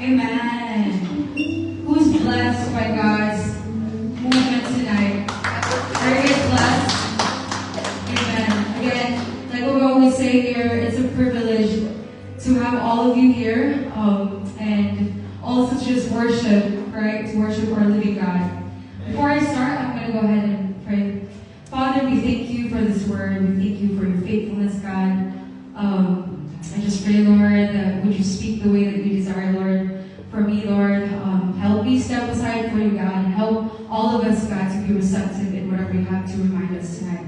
Amen. Who's blessed by God's movement tonight? Are you guys blessed? Amen. Again, like what we always say here, it's a privilege to have all of you here, and also to just worship, right? To worship our living God. Before I start, I'm going to go ahead and pray. Father, we thank you for this word. We thank you for your faithfulness, God. I just pray, Lord, that would you speak the way that you desire, Lord. For me, Lord, help me step aside for you, God. Help all of us, God, to be receptive in whatever you have to remind us tonight.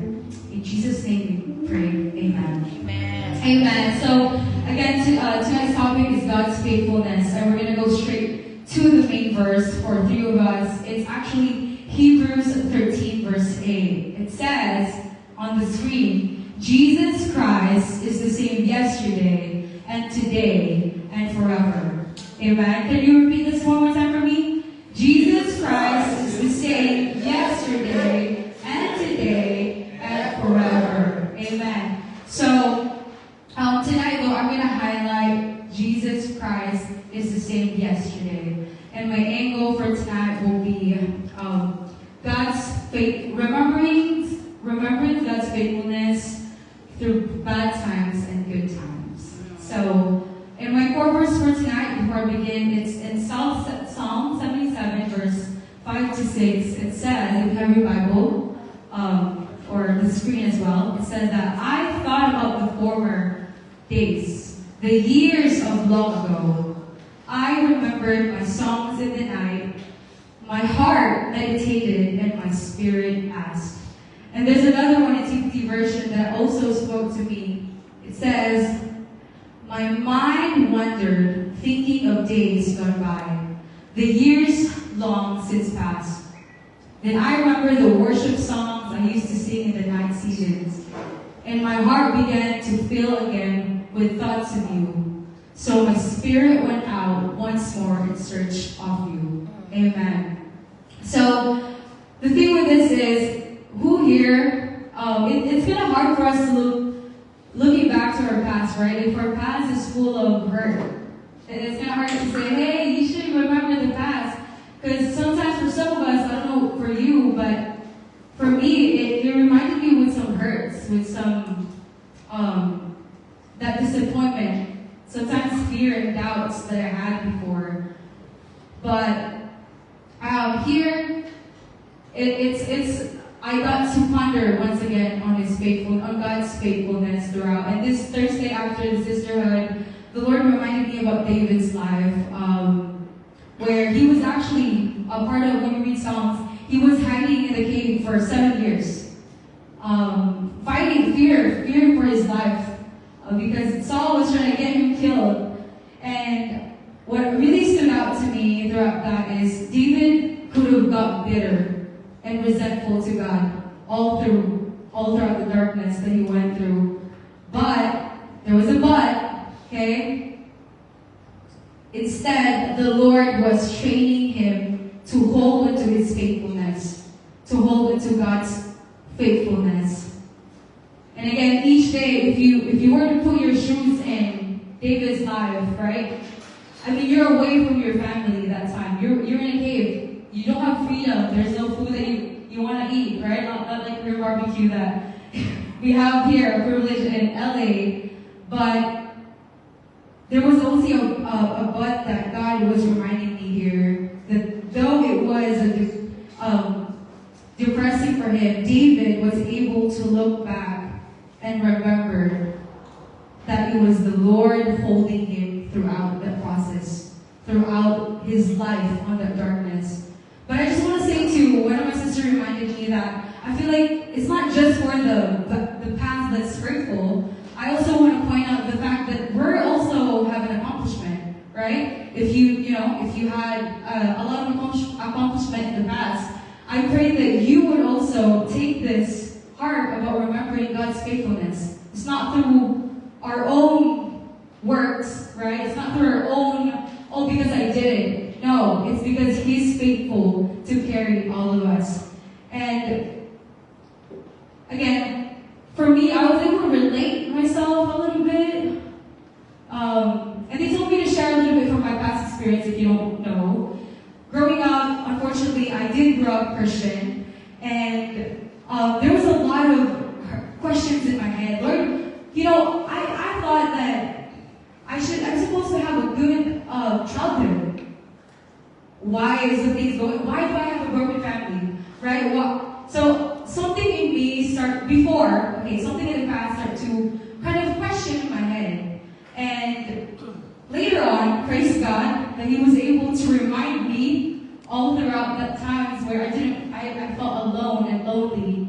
In Jesus' name we pray. Amen. Amen. Amen. So, again, tonight's topic is God's faithfulness. And we're going to go straight to the main verse for three of us. It's actually Hebrews 13, verse 8. It says on the screen, Jesus Christ is the same yesterday and today and forever. Amen. Can you repeat this one more time for me? Jesus Christ is the same yesterday and today and forever. Amen. So, tonight, though, I'm going to highlight Jesus Christ is the same yesterday. And my angle for tonight will be God's faith, remembering God's faithfulness through bad times and good times. So, in my core verse for tonight, before I begin, it's in Psalm 77, verse 5 to 6. It says, if you have your Bible, or the screen as well, it says that I thought about the former days, the years of long ago. I remembered my songs in the night. My heart meditated and my spirit asked. And there's another one in TPT version that also spoke to me. It says, my mind wandered, thinking of days gone by, the years long since past. Then I remember the worship songs I used to sing in the night seasons, and my heart began to fill again with thoughts of you. So my spirit went out once more in search of you. Amen. So the thing with this is, who here, it's kind of hard for us to looking back to our past, right? If our past is full of hurt, it's kind of hard to say, hey, you should remember the past. Because sometimes for some of us, I don't know for you, but for me, it reminded me with some hurts, with some, that disappointment, sometimes fear and doubts that I had before. But here, I got to ponder once again on God's faithfulness throughout. And this Thursday after the sisterhood, the Lord reminded me about David's life, where he was actually a part of, when you read Psalms, he was hiding in the cave for 7 years, fighting fearing for his life, because Saul was trying to get him killed. And what really stood out to me throughout that is David could have got bitter and resentful to God all throughout the darkness that he went through. But there was a but, okay? Instead, the Lord was training him to hold onto his faithfulness, to hold onto God's faithfulness. And again, each day, if you were to put your shoes in David's life, right? I mean, you're away from your family that time. You're in a cave. You don't have freedom. There's no food that you want to eat, right? Not like your barbecue that we have here, a privilege in LA. But there was also a but that God was reminding me here, that though it was depressing for him, David was able to look back and remember that it was the Lord holding him throughout that process, throughout his life on that darkness. But I just want to say too, one of my sisters reminded me that I feel like it's not just for the path that's hurtful. I also want to point out the fact that we're also have an accomplishment, right? If you had a lot of accomplishment in the past, I pray that you would also take this heart about remembering God's faithfulness. It's not through our own works, right? It's not through our own, oh, because I did it. No, it's because He's faithful to carry all of us. And again, for me, I was able to relate myself a little bit. And they told me to share a little bit from my past experience if you don't know. Growing up, unfortunately, I did grow up Christian, and there was a lot of questions in my head. Lord, I thought that I'm supposed to have a good childhood. Why is the things going? Why do I have a broken family? Right? So something in me something in the past started to kind of question in my head. And later on, praise God, that He was able to remind me all throughout that times where I felt alone and lonely.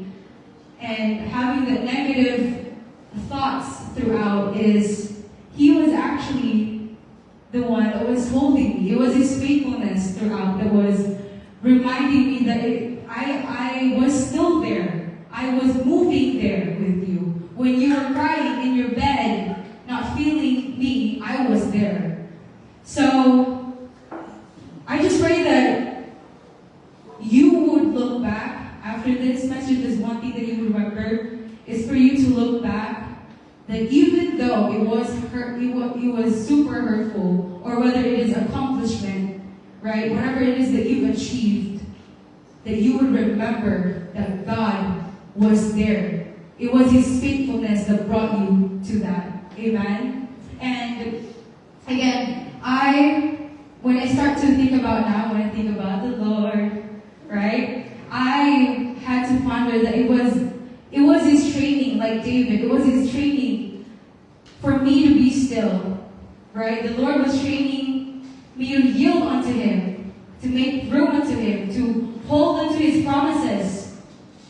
And having the negative thoughts throughout is He was actually the one that was holding me. It was His faithfulness throughout that was reminding me that I was still there. I was moving there with you. When you were crying in your bed, not feeling me, I was there. So, I just pray that you would look back after this message. There's one thing that you would remember is for you to look back that even though it was super hurtful, or whether it is accomplishment, right, whatever it is that you've achieved, that you would remember that God was there. It was His faithfulness that brought you to that. Amen? And again, when I start to think about now, when I think about the Lord, right, I had to ponder that it was His training, like David. It was His training for me to be still, right? The Lord was training me to yield unto Him, to make room unto Him, to hold unto His promises,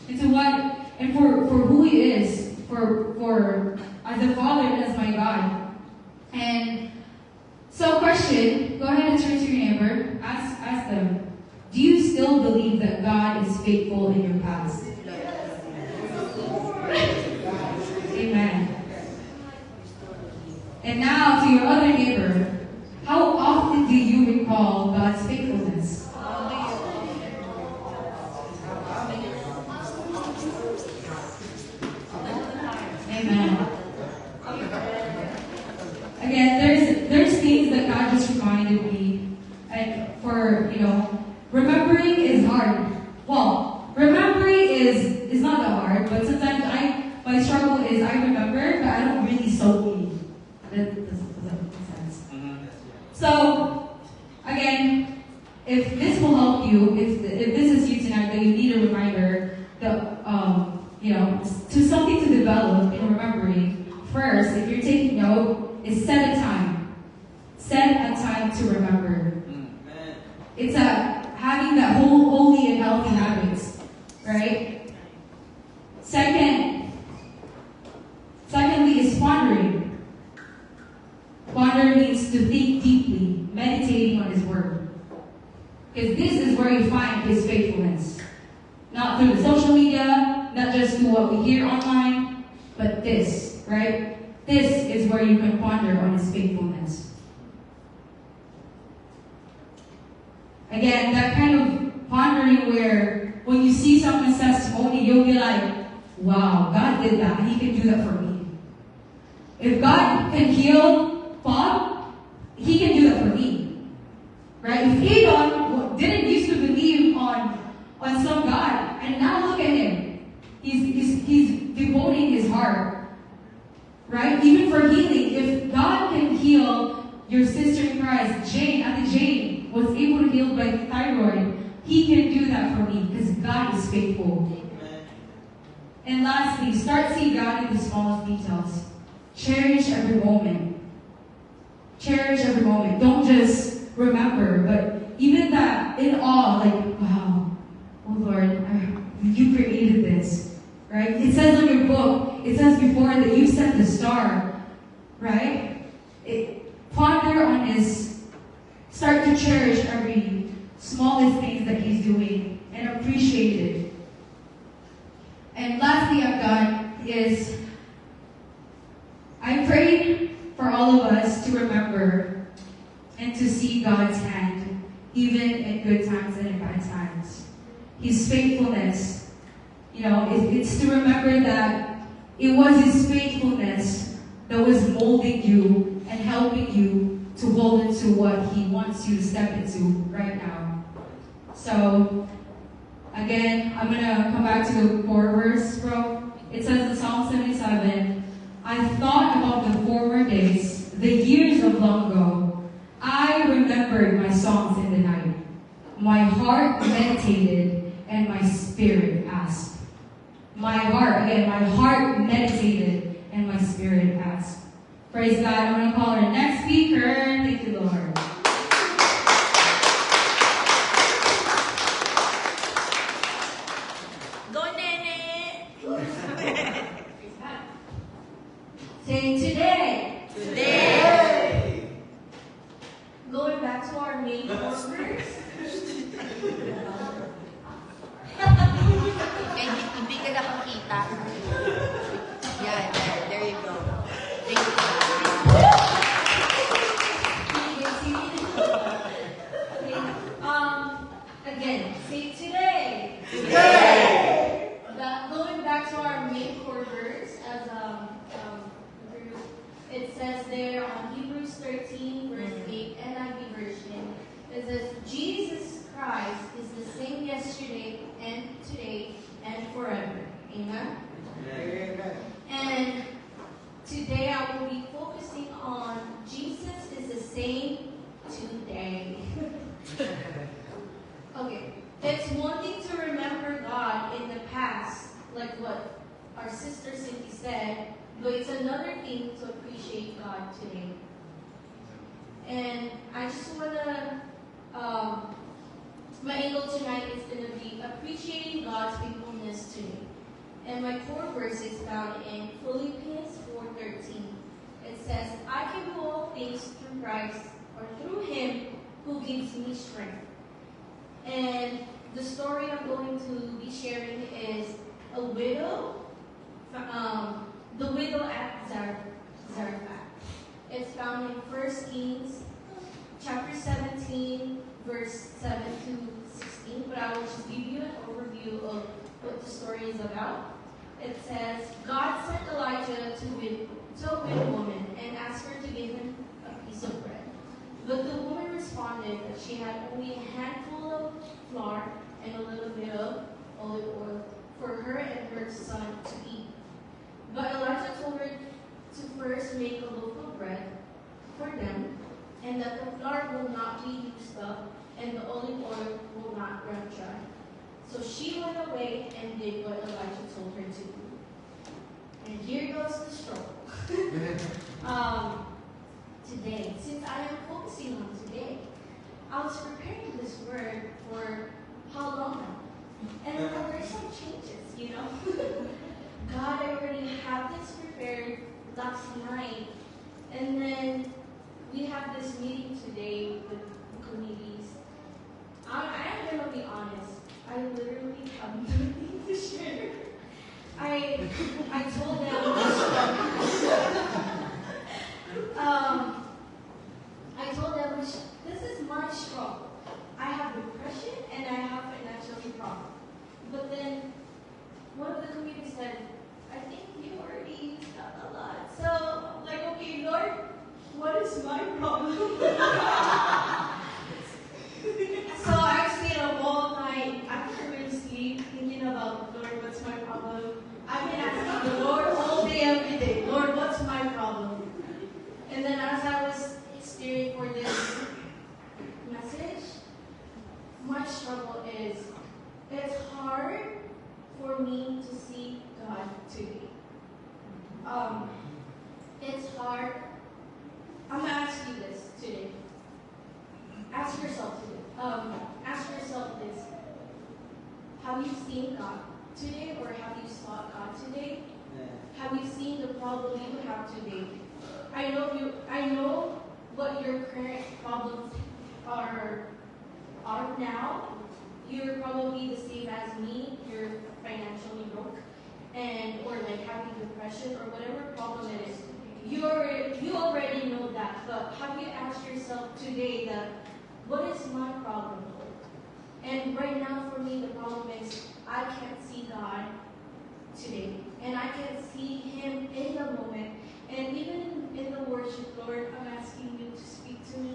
and for who He is, for as a Father and as my God. And so, question: go ahead and turn to your neighbor. Ask them: do you still believe that God is faithful in your past? Amen. And now to your other neighbor, how often do you recall God's faithfulness? Amen. Again, there's things that God just reminded me, and remembering is hard. Well, remembering is not that hard, but sometimes my struggle is I remember, but I don't really soak in. That doesn't make sense. So, again, if this will help you, if this is you tonight, that you need a reminder that to something to develop in remembering. First, if you're taking note, is set a time. Set a time to remember. It's having that whole holy and healthy habits, right? Secondly is pondering. Ponder means to think deeply, meditating on His word. Because this is where you find His faithfulness. Not through the social media, not just through what we hear online, but this, right? This is where you can ponder on His faithfulness. Again, that kind of pondering where when you see someone's testimony, you'll be like, wow, God did that. He can do that for me. If God can heal Bob, He can do that for me. Right? If Adon didn't used to believe on some God, and now look at him. He's devoting his heart. Right? Even for healing, if God can heal your sister in Christ, Auntie Jane, was able to heal by thyroid, He can do that for me because God is faithful. Amen. And lastly, start seeing God in the smallest details. Cherish every moment. Cherish every moment. Don't just remember, but even that in awe, like, wow, oh Lord, you created this. Right? It says on your book, it says before that you set the star. Right? Ponder on His, start to cherish every smallest things that He's doing and appreciate it. And lastly, I've done is I pray for all of us to remember and to see God's hand, even in good times and in bad times. His faithfulness, it's to remember that it was His faithfulness that was molding you and helping you to to hold into what He wants you to step into right now. So, again, I'm gonna come back to the core verse, bro. It says in Psalm 77, I thought about the former days, the years of long ago. I remembered my songs in the night. My heart meditated and my spirit asked. My heart meditated and my spirit asked. Praise God. I'm going to call our next speaker. Thank you, Lord. Go, Nene! Say today. Today! Going back to our main course. Hindi ka nakakita. Yan, there you go. Thank you. Again, say today. Today! Going back to our main core verse, as it says there on Hebrews 13, verse 8, NIV version, it says, Jesus Christ is the same yesterday and today and forever. Amen? Amen. And today I will be focusing on Jesus is the same today. Okay, it's one thing to remember God in the past, like what our sister Cindy said, but it's another thing to appreciate God today. And I just want to, my angle tonight is going to be appreciating God's faithfulness today. And my core verse is found in Philippians 4:13. It says, I can do all things through Christ, or through Him who gives me strength. And the story I'm going to be sharing is a widow, the widow at Zarephath. It's found in 1 Kings chapter 17, verse 7 to 16. But I will just give you an overview of what the story is about. It says, God sent Elijah to a widow woman and asked her to give him a piece of bread. But the woman responded that she had only a handful of flour and a little bit of olive oil for her and her son to eat. But Elijah told her to first make a loaf of bread for them, and that the flour will not be used up, and the olive oil will not run dry. So she went away and did what Elijah told her to do. And here goes the struggle. Today, since I am focusing on today, I was preparing this word for how long now? And there's some changes, you know? God, I already have this prepared last night. And then we have this meeting today with the committees. I am going to be honest. I literally have nothing to share. I told them I told them this is my struggle. I have depression and I have financial problem. But then one of the committees said, I think you already got a lot. So I'm like, okay, Lord, what is my problem? So I stayed up all night. I couldn't really sleep thinking about, Lord, what's my problem? I've been asking the Lord all day, every day, Lord, what's my problem? And then as I was steering for this message, my struggle is, it's hard for me to see God today. It's hard. I'm going to ask you this today. Ask yourself today. Ask yourself this. Have you seen God today, or have you sought God today? Have you seen the problem you have today? I know what your current problems are now. You're probably the same as me. You're financially broke, or like having depression or whatever problem it is. You already know that. But have you asked yourself today that what is my problem? And right now for me the problem is I can't see God today, and I can't see Him in the moment. And even in the worship, Lord, I'm asking you to speak to me.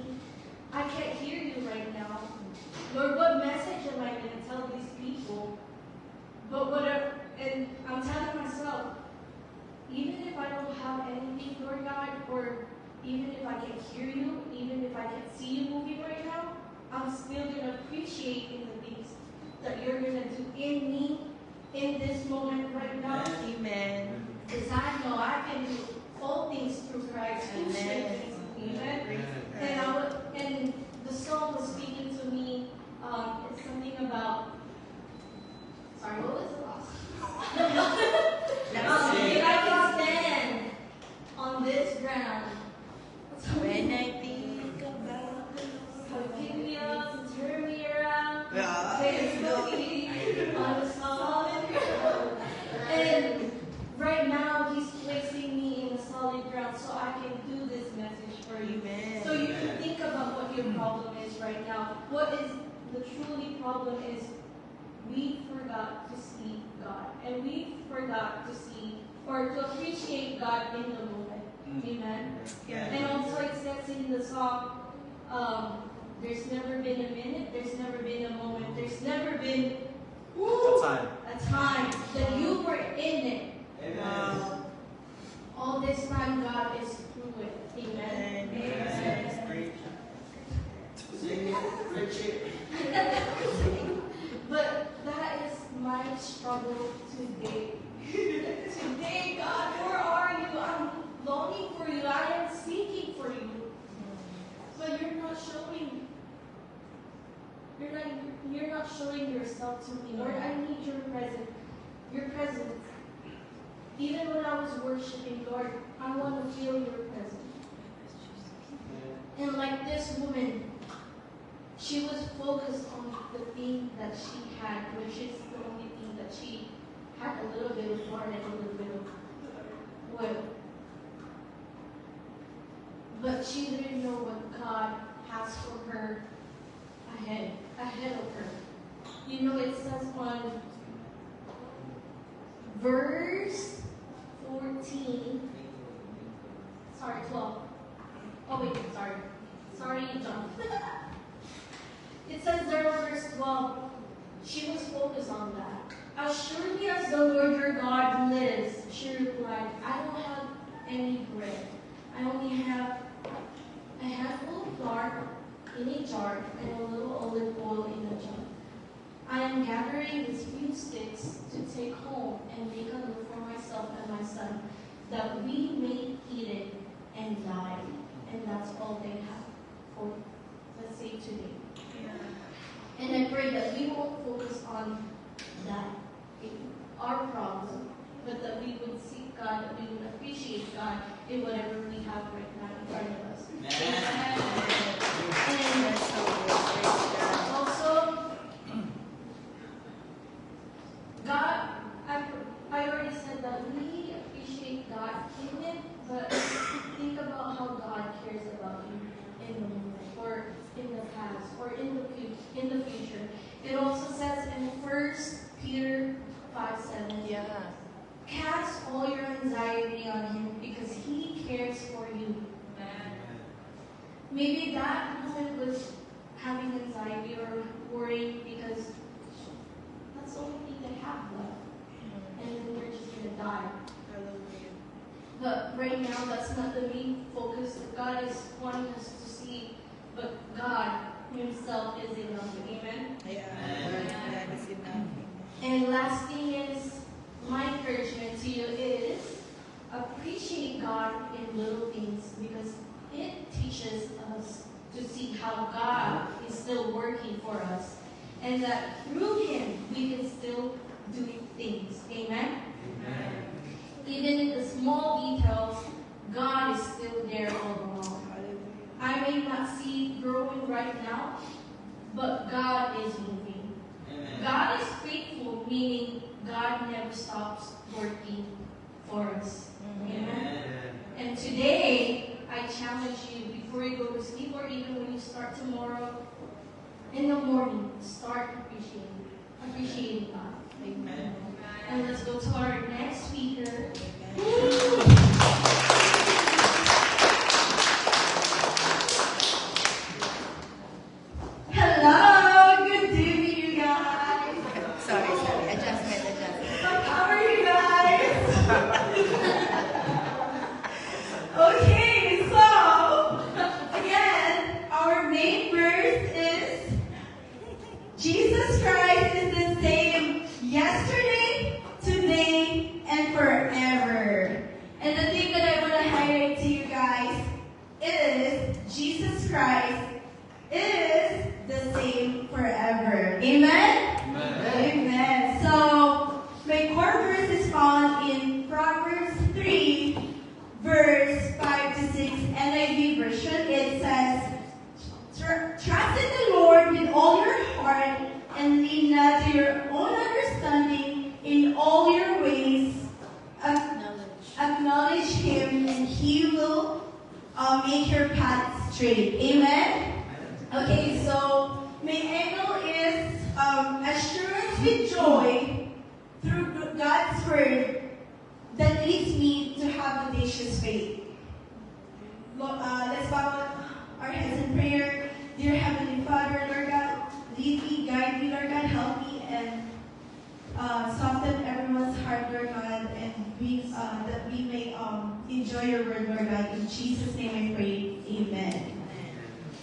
I can't hear you right now. Lord, what message am I going to tell these people? But whatever, and I'm telling myself, even if I don't have anything, Lord God, or even if I can't hear you, even if I can't see you moving right now, I'm still going to appreciate in the things that you're going to do in me in this moment right now. Amen. Because I know I can do all things through Christ who strengthens me. Amen. And the song was speaking to me. It's something about. Sorry, what was the last? If I can stand on this ground. When I think about the How you pick me up and turn me around. Yeah. Place me on a solid ground. And right now, He's placing me in a solid ground so I can do this message for you. Amen. So you can think about what your problem is right now. What is the truly problem is we forgot to see God. And we forgot to see or to appreciate God in the moment. Amen. And also it says in the song, there's never been a minute, there's never been a moment, there's never been a time that you were in it. All this time God is through it. Amen. But that is my struggle today. Today, God, where are you? I'm longing for you. I am seeking for you. But you're not showing. You're not showing yourself to me. Lord, I need your presence. Your presence. Even when I was worshiping, Lord, I want to feel your presence. And like this woman, she was focused on the thing that she had, which is the only thing that she had a little bit of water and a little bit of oil. But she didn't know what God has for her ahead of her. You know, it says on verse 14, sorry, 12. Oh wait, sorry, John. It says there in verse 12, she was focused on that. As surely as the Lord your God lives, she replied, I don't have any bread. I only have a handful of flour in a jar and a little olive oil in a jar. I am gathering these few sticks to take home and make a meal for myself and my son, that we may eat it and die. And that's all they have for, let's say, today. And I pray that we won't focus on that, our problem, but that we would seek God, that we would appreciate God in whatever we have right now in front of us. And also, God, I already said that we appreciate God in it, but think about how God cares about you in the moment, or in the past, or in the future. It also says in 1 Peter 5:7, cast all your anxiety on Him because He cares for you. Maybe that woman was having anxiety or worrying because that's the only thing they have left, and then they're just gonna die. But right now, that's not the main focus that God is wanting us to see, but God Himself is enough. Amen? And last thing is, my encouragement to you is, appreciate God in little things, because it teaches us to see how God is still working for us, and that through Him, we can still do things. Amen? Even in the small details, God is still there all along. I may not see growing right now, but God is moving. God is faithful, meaning God never stops working for us. Amen. And today, I challenge you, before you go to sleep, or even when you start tomorrow, in the morning, start appreciating God. Amen. And let's go to our next speaker. Jesus Christ is the same yesterday, today, and forever. And the thing that I want to highlight to you guys is Jesus Christ is the same forever. Amen? Amen. So, my core verse is found in Proverbs 3, verse 5 to 6, NIV version. It says, trust in the Lord with all your heart and lean not to your own understanding. In all your ways, acknowledge Him, and He will make your path straight. Amen? Okay, so my angle is assurance with joy through God's Word that leads me to have audacious faith. Let's bow our heads in prayer. Dear Heavenly Father, Lord God, lead me, guide me, Lord God, help me, and soften everyone's heart, Lord God, and that we may enjoy your word, Lord God. In Jesus' name I pray, amen.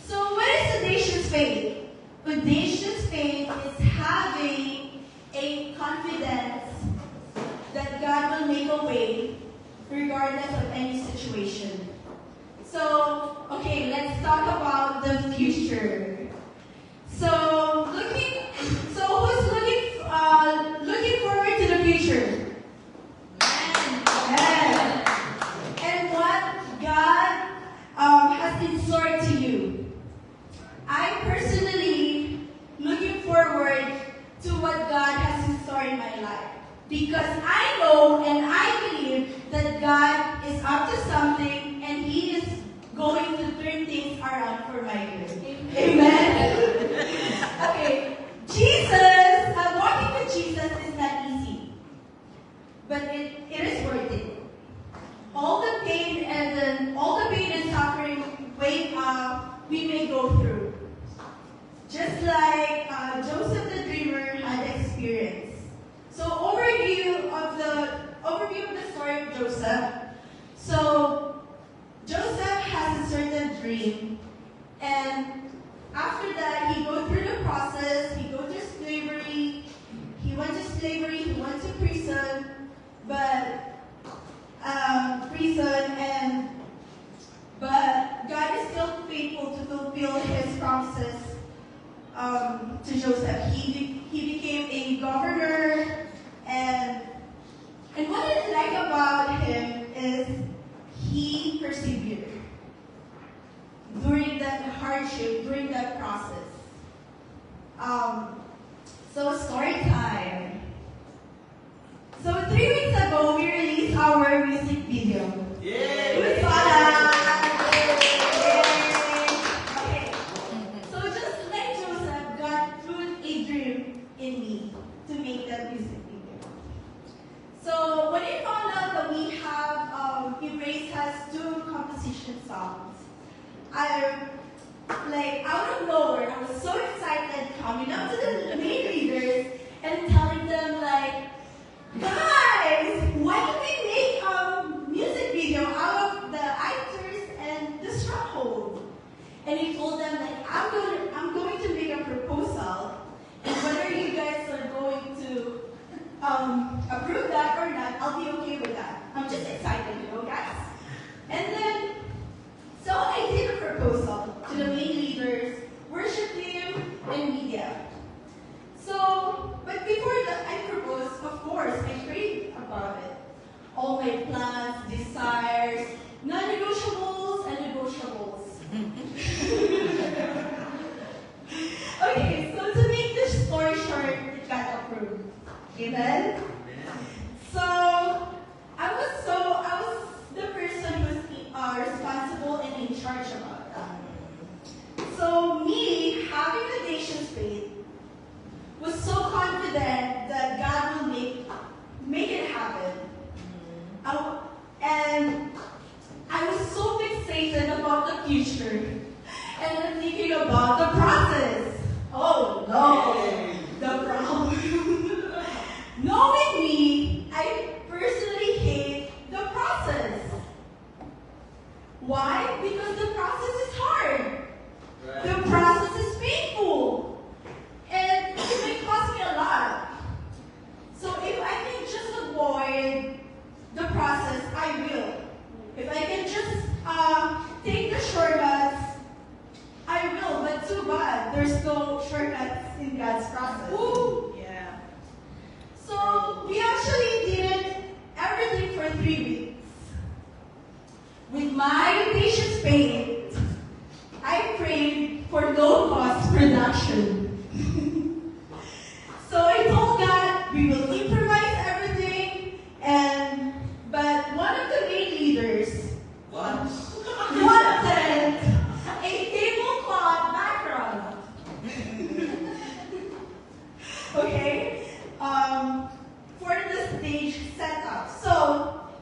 So what is audacious faith? Audacious faith is having a confidence that God will make a way regardless of any situation. So, okay, let's talk about the future. So, who's looking forward to the future? Yes. And what God has in store to you. I personally looking forward to what God has in store in my life. Because I know and I believe that God is up to something and He is going to turn things around for my good. Amen. Okay, walking with Jesus is not easy, but it is worth it. All the pain and suffering we may go through, just like Joseph the dreamer had experienced. So overview of the story of Joseph. So Joseph has a certain dream, and after that he goes through the process. He goes to slavery. He went to prison, but God is still faithful to fulfill His promises to Joseph. He became a governor, and what I like about him is he persevered during that hardship, during that process. So story time. So 3 weeks ago, we released our music video. Yay! We saw that. Okay. So just like Joseph, God put a dream in me to make that music video. So when I found out that we have, Embrace has 2 composition songs, out of nowhere, I was so excited coming up to the main leaders and telling them guys, why don't we make a music video out of the actors and the stronghold? And he told them I'm going to make a proposal, and whether you guys are going to approve that or not, I'll be okay with that. I'm just excited, guys. And then, so I did a proposal to the main leaders, worship team, and media. So, but before that I proposed, of course, I prayed about it. All my plans, desires, non-negotiables, and negotiables. Okay, so to make this story short, it got approved. Amen? So, I was the person who was responsible and in charge about that. So me, having audacious faith, was so confident that God will make it happen. And I was so fixated about the future, and I'm thinking about the process. Oh no, the problem. Knowing God. There's no shortcuts in God's process. Yeah. So we actually did everything for 3 weeks. With my patience faith, I prayed for low-cost production. So I told God we will improvise everything, but one of the main leaders wanted a tablecloth background. Okay, for the stage setup. So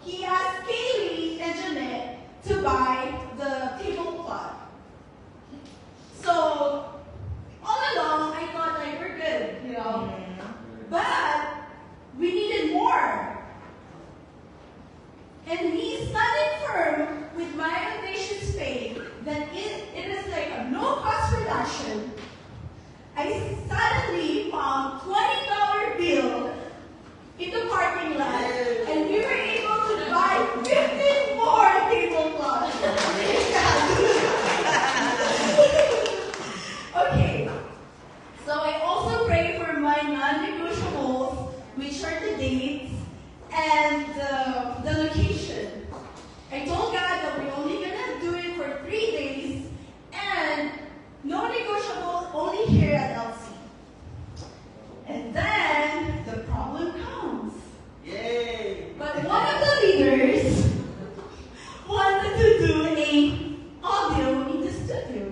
he asked Kaylee and Jeanette to buy the tablecloth. So all along, I thought like we're good, you know. But we needed more. And me standing firm with my audacious faith that it is like a no-cost production, I suddenly found $20 bill in the parking lot, and we were able to buy 15 more tablecloths. Okay, so I also pray for my non-negotiables, which are the dates and the location. I told God that we're only gonna do it for 3 days and no negotiable, only here at LC. And then the problem comes. Yay! But one of the leaders wanted to do an audio in the studio.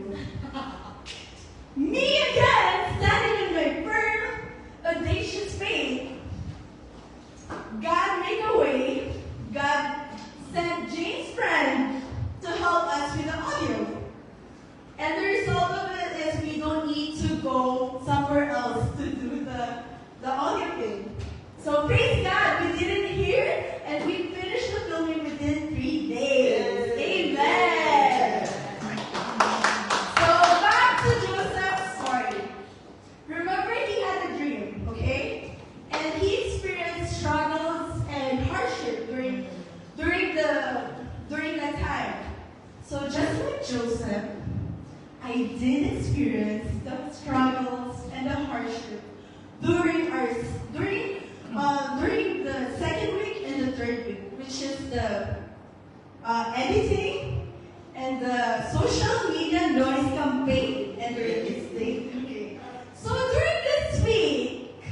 Me again, standing in my firm, audacious faith. God made a way. God sent James' friend to help us with the audio. And the result of it is we don't need to go somewhere else to do the audio thing. So praise God, we did it here, and we finished the filming within 3 days. Amen. So back to Joseph's story. Remember, he had a dream, okay? And he experienced struggles and hardship during that time. So just like Joseph, I did experience the struggles and the hardship during the second week and the third week, which is the editing and the social media noise campaign and the releasing. Okay. So during this week,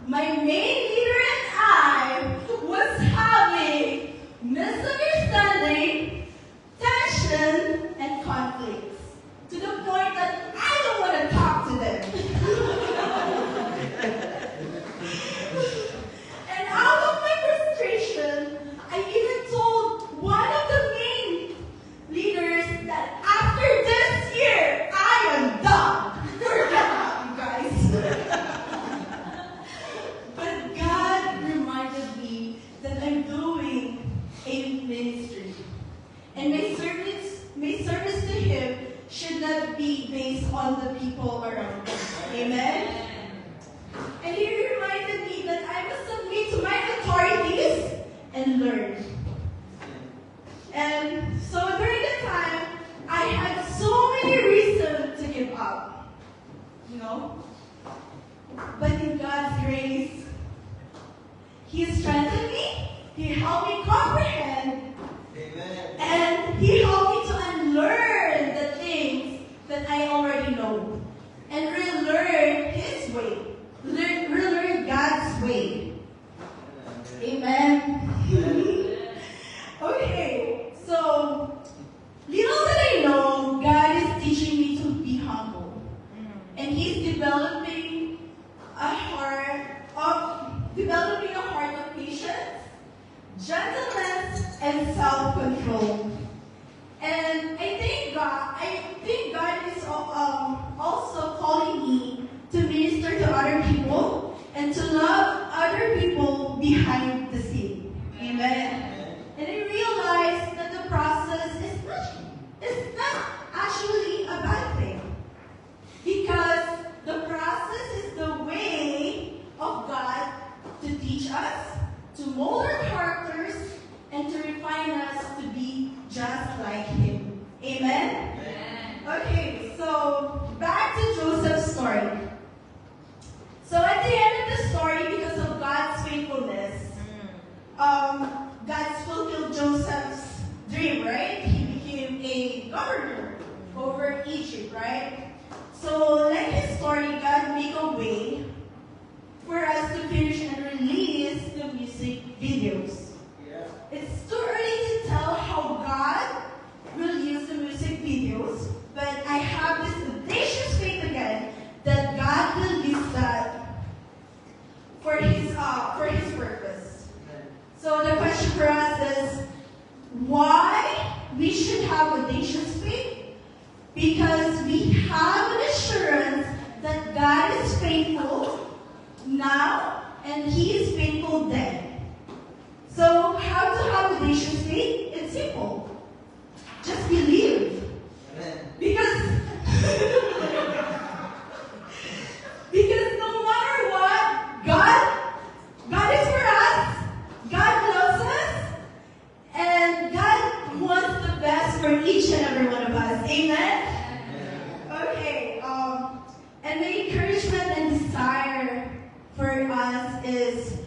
my main leader and I was having misunderstanding, tension, and conflicts to the point that I don't want to talk to them. And out of my frustration, I even told one of the main leaders that after this year, I am done. Forget about you guys. But God reminded me that I'm doing a ministry. And my service to Him should not be based on the people around me. Amen? And He reminded me that I must submit to my authorities and learn. And so during the time, I had so many reasons to give up. You know? But in God's grace, He strengthened me, He helped me comprehend, Amen. and He helped me to unlearn the things that I already know. And relearn His way. Relearn God's way. Amen. Okay, so little did I know, God is teaching me to be humble. And He's developing a heart of patience, gentleness, and self-control. And I think God is also calling me to minister to other people and to love other people behind the scene. Amen. And I realized that the process is not actually a bad thing. Because the process is the way of God to teach us, to mold our characters, and to refine us to be just like Him. Amen? Amen. Okay, so So, like his story, God make a way for us to finish and release the music videos. Yeah. It's too early to tell how God will use the music videos, but I have this audacious faith again that God will use that for his purpose. So the question for us is, why we should have audacious faith? Because we have an assurance that God is faithful now and He is faithful then. So how to have audacious faith? It's simple. Just believe. Amen. Because because no matter what, God is for us. God loves us. And God wants the best for each and every one of us. Amen? Okay. And the encouragement and desire for us is,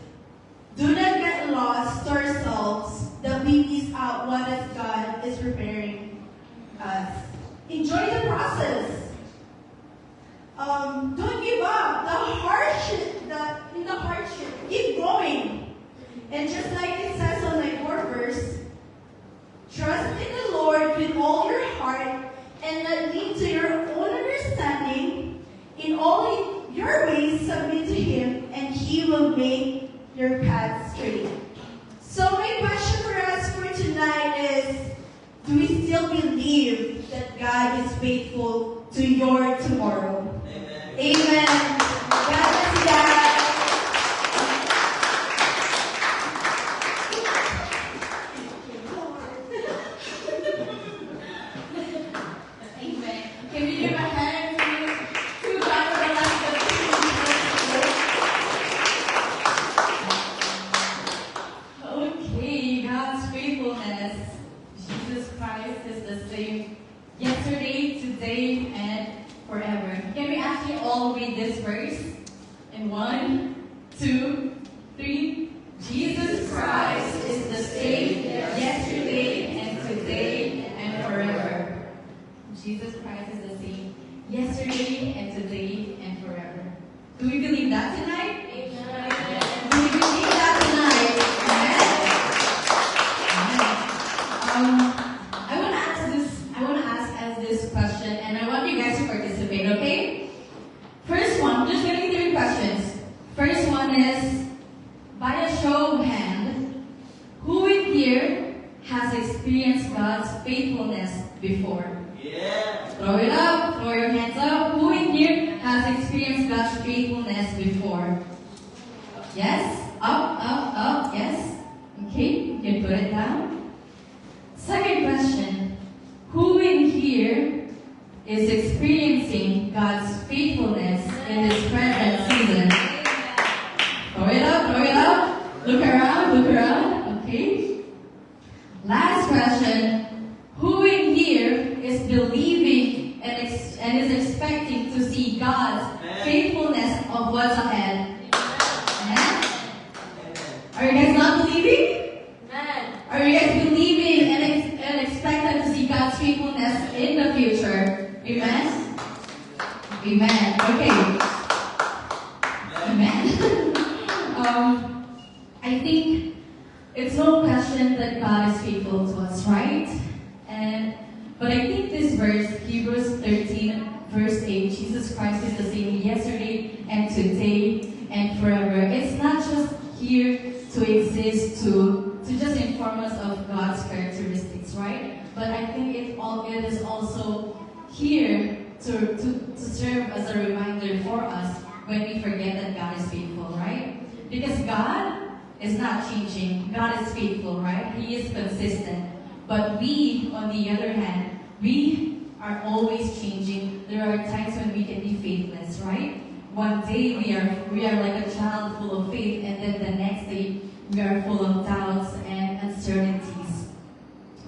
do not get lost to ourselves that we miss out what God is preparing us. Enjoy the process. Don't give up. In the hardship, keep going. And just like it says on my core verse, trust in the Lord with all your heart and not lean to your own understanding. In all your ways, submit to Him, and He will make your path straight. So my question for us for tonight is, do we still believe that God is faithful to your tomorrow? Amen. Amen. God bless you. Amen. Can we give a hand to God for the last Okay, God's faithfulness. Jesus Christ is the same yesterday, today, and forever. Can we actually all read this verse? In 1, 2, 3. Jesus Christ is the same yesterday and today and forever. Jesus Christ is the same yesterday and today and forever. Do we believe that tonight? Amen. Do we believe that tonight? Amen. I want to ask us this question, and I want you guys to participate, okay? First one, I'm just getting 3 questions. First one is, by a show of hand, who in here has experienced God's faithfulness before? Yeah. Throw it up, throw your hands up. Who in here has experienced God's faithfulness before? Yes? Up, yes? Okay, you can put it down. Second question, who in here is experiencing God's faithfulness in this present season? Throw it up. Look around, okay? Last question, who in here is believing and is expecting to see God's faithfulness of what's ahead? Amen? Are you guys not believing? Amen. Are you guys believing and expecting to see God's faithfulness in the future? Amen? Amen. Okay. Amen. I think it's no question that God is faithful to us, right? But I think this verse, Hebrews 13, verse 8, Jesus Christ is the same yesterday and today and forever. It's not just here to exist to just inform us of God's characteristics, right? But I think it is also here to serve as a reminder for us when we forget that God is faithful, right? Because God is not changing. God is faithful, right? He is consistent. But we, on the other hand, we are always changing. There are times when we can be faithless, right? One day we are like a child full of faith, and then the next day we are full of doubts and uncertainties.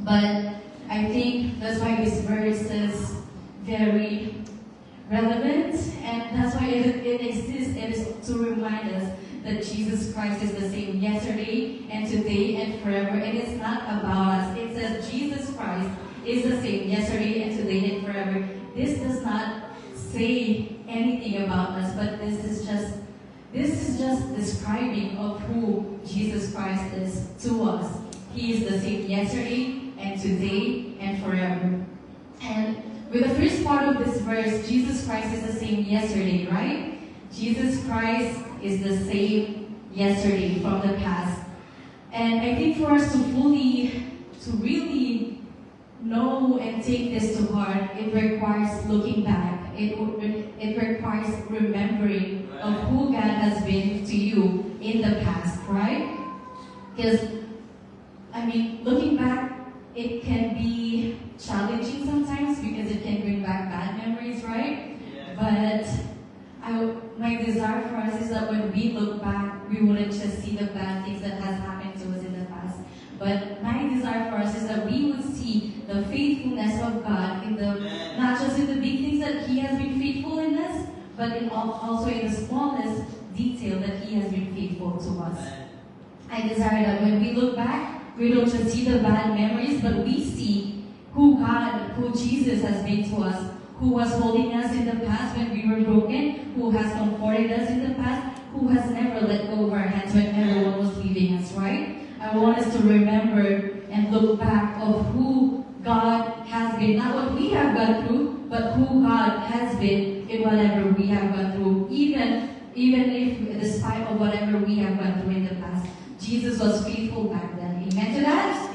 But I think that's why this verse is very relevant, and that's why it exists. It is to remind us that Jesus Christ is the same yesterday and today and forever. It is not about us. It says Jesus Christ is the same yesterday and today and forever. This does not say anything about us, but this is just describing of who Jesus Christ is to us. He is the same yesterday and today and forever. And with the first part of this verse, Jesus Christ is the same yesterday, right? Jesus Christ is the same yesterday from the past. And I think for us to really know and take this to heart, it requires looking back. It requires remembering of who God has been to you in the past, right? Because, looking back, it can be challenging sometimes because it can bring back bad memories, right? Yes. But my desire for us is that when we look back, we wouldn't just see the bad things that has happened to us in the past. But my desire for us is that we would see the faithfulness of God in not just in the big things that He has been faithful in us, but also in the smallest detail that He has been faithful to us. I desire that when we look back, we don't just see the bad memories, but we see who Jesus has been to us, who was holding us in the past when we were broken, who has comforted us in the past, who has never let go of our hands when everyone was leaving us, right? I want us to remember and look back of who God has been, not what we have gone through, but who God has been in whatever we have gone through, even if despite of whatever we have gone through in the past. Jesus was faithful back then. Amen to that?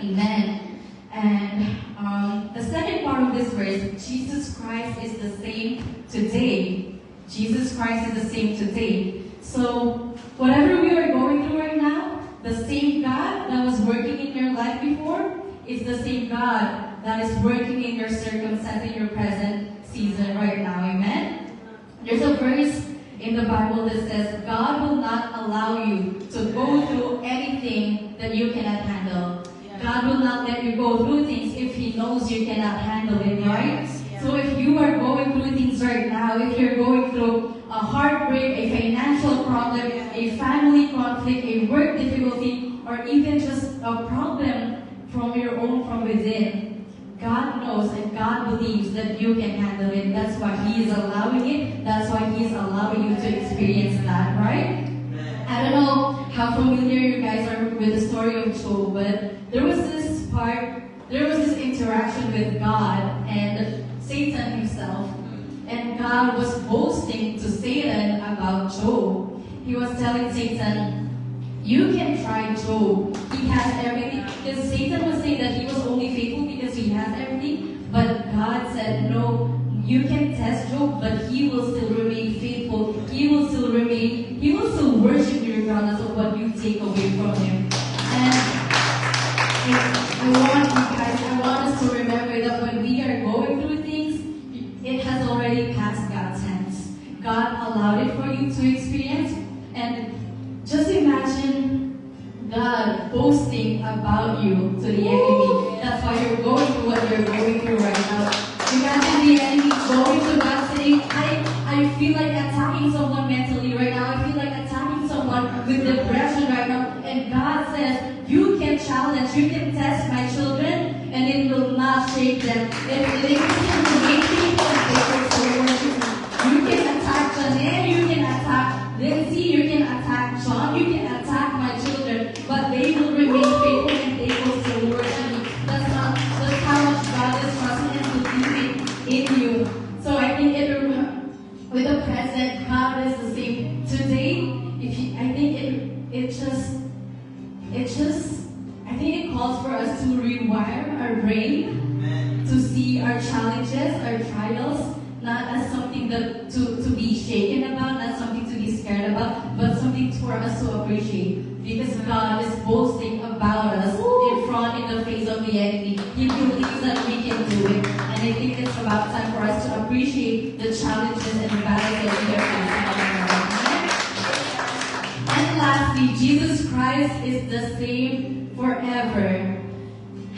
Amen. And the second part of this verse, Jesus Christ is the same today. Jesus Christ is the same today. So, whatever we are going through right now, the same God that was working in your life before is the same God that is working in your circumstance, in your present season right now. Amen? There's a verse in the Bible that says, God will not allow you to go through anything that you cannot handle. God will not let you go through things if He knows you cannot handle it, right? So if you are going through things right now, if you're going through a heartbreak, a financial problem, a family conflict, a work difficulty, or even just a problem from within, God knows and God believes that you can handle it. That's why He is allowing it. That's why He is allowing you to experience that, right? I don't know how familiar you guys are with the story of Job, but there was this interaction with God and Satan himself. And God was boasting to Satan about Job. He was telling Satan, you can try Job. He has everything. Because Satan was saying that he was only faithful because he has everything. But God said, no, you can test Job, but he will still remain faithful. He will still worship you regardless of what you take away from him. And I want us to remember that when we are going through things, it has already passed God's hands. God allowed it for you to experience. And just imagine God boasting about you to the enemy. That's why you're going through what you're going through right now. Imagine the enemy going to God saying, I feel like attacking someone mentally right now. I feel like attacking someone with depression right now. And God says, you can challenge, you can test my children, and it will not shake them. If they can make people, they will still worship you. You can attack Janelle, you can attack Lindsay, you can attack John, you can attack my children, but they will remain faithful and they will still worship me. That's how much God is trusting and believing in you. So I think with the present, God is the same today. I think it calls for us to rewire our brain to see our challenges, our trials, not as something to be shaken about, not something to be scared about, but something for us to appreciate. Because God is boasting about us in the face of the enemy. He believes that we can do it. And I think it's about time for us to appreciate the challenges and the battles that we are facing. And lastly, Jesus Christ is the same forever.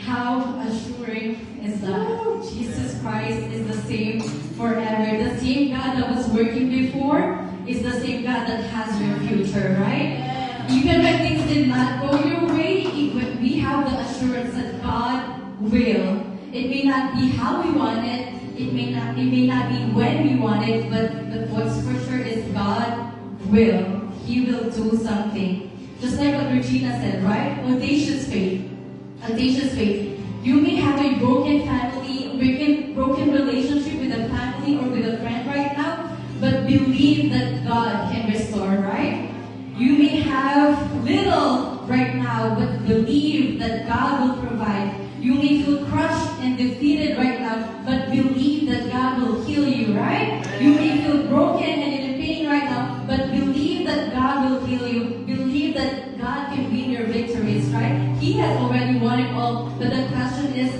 How assuring is that? Jesus Christ is the same forever. The same God that was working before is the same God that has your future, right? Even when things did not go your way, we have the assurance that God will. It may not be how we want it. It may not be when we want it, but what's for sure is God will. He will do something. Just like what Regina said, right? Audacious faith. Audacious faith. You may have a broken family, broken relationship with a family or with a friend right now, but believe that God can restore, right? You may have little right now, but believe that God will provide. You may feel crushed and defeated right now, but believe that God will heal you, right? You may feel broken and in pain right now, but believe that God will heal you. Believe that God can win your victories, right? He has already won it all, but the question is,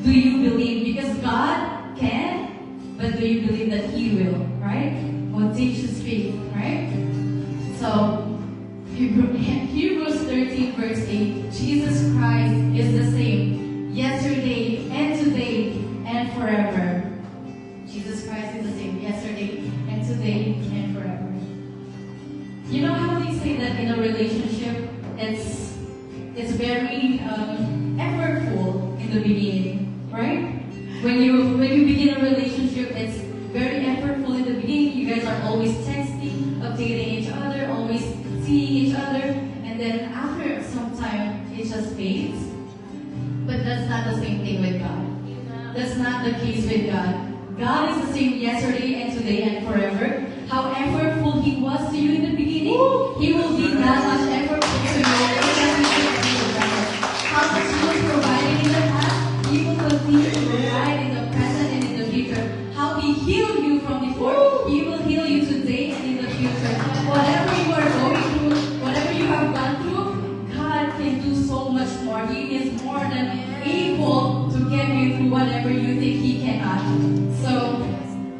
do you believe? Because God can, but do you believe that He will, right? Audacious faith, right? So, Hebrews 13 verse 8, Jesus Christ is the same yesterday and today and forever. Jesus Christ is the same yesterday and today and forever. You know how they say that in a relationship, it's very effortful in the beginning, right? When you begin a relationship, it's very effortful in the beginning. You guys are always texting, updating each other, always seeing each other, and then after some time, it just fades. But that's not the same thing with God. That's not the case with God. God is the same yesterday and today and forever. How effortful He was to you in the beginning, He will be that much effortful to you. How much He was providing in the past, He will continue to provide in the present and in the future. How He healed you from before, He will heal you today and in the future. Whatever you are going through, whatever you have gone through, God can do so much more. He is more than able to get you through whatever you think He cannot. So,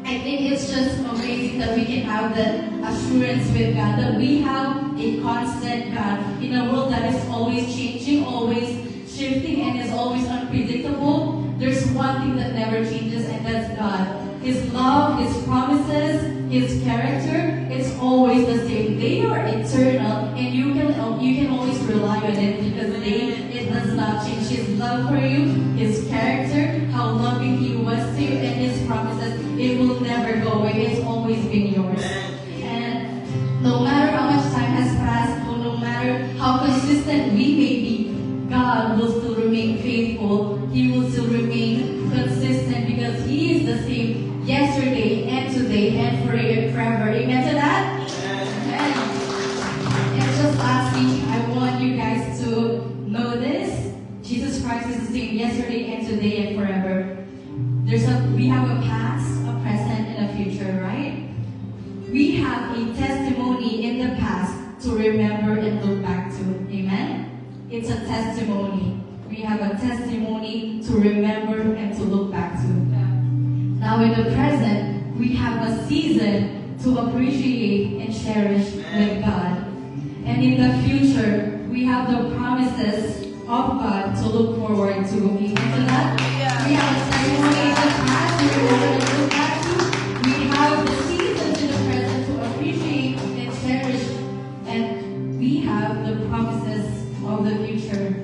I think it's just amazing that we can have that assurance with God, that we have a constant God in a world that is always changing, always shifting, and is always unpredictable. There's one thing that never changes, and that's God. His love, His promises, His character, it's always the same. They are eternal, and you can always rely on it because it does not change. His love for you, His character, how loving He was to you, and His promises, it will never go away. It's always been yours. And no matter how much time has passed, or no matter how consistent we may be, God will still remain faithful. He will still remain consistent because He is the same yesterday and today and forever. Amen to that? Amen. And just lastly, I want you guys to know this. Jesus Christ is the same yesterday and today and forever. We have a past, a present, and a future, right? We have a testimony in the past to remember and look back to. Amen? It's a testimony. We have a testimony to remember and to look back to. Now in the present, we have a season to appreciate and cherish with God. And in the future, we have the promises of God to look forward to. Amen to that? We have a testimony in the past to remember and look back to. We have the seasons in the present to appreciate and cherish. And we have the promises of the future.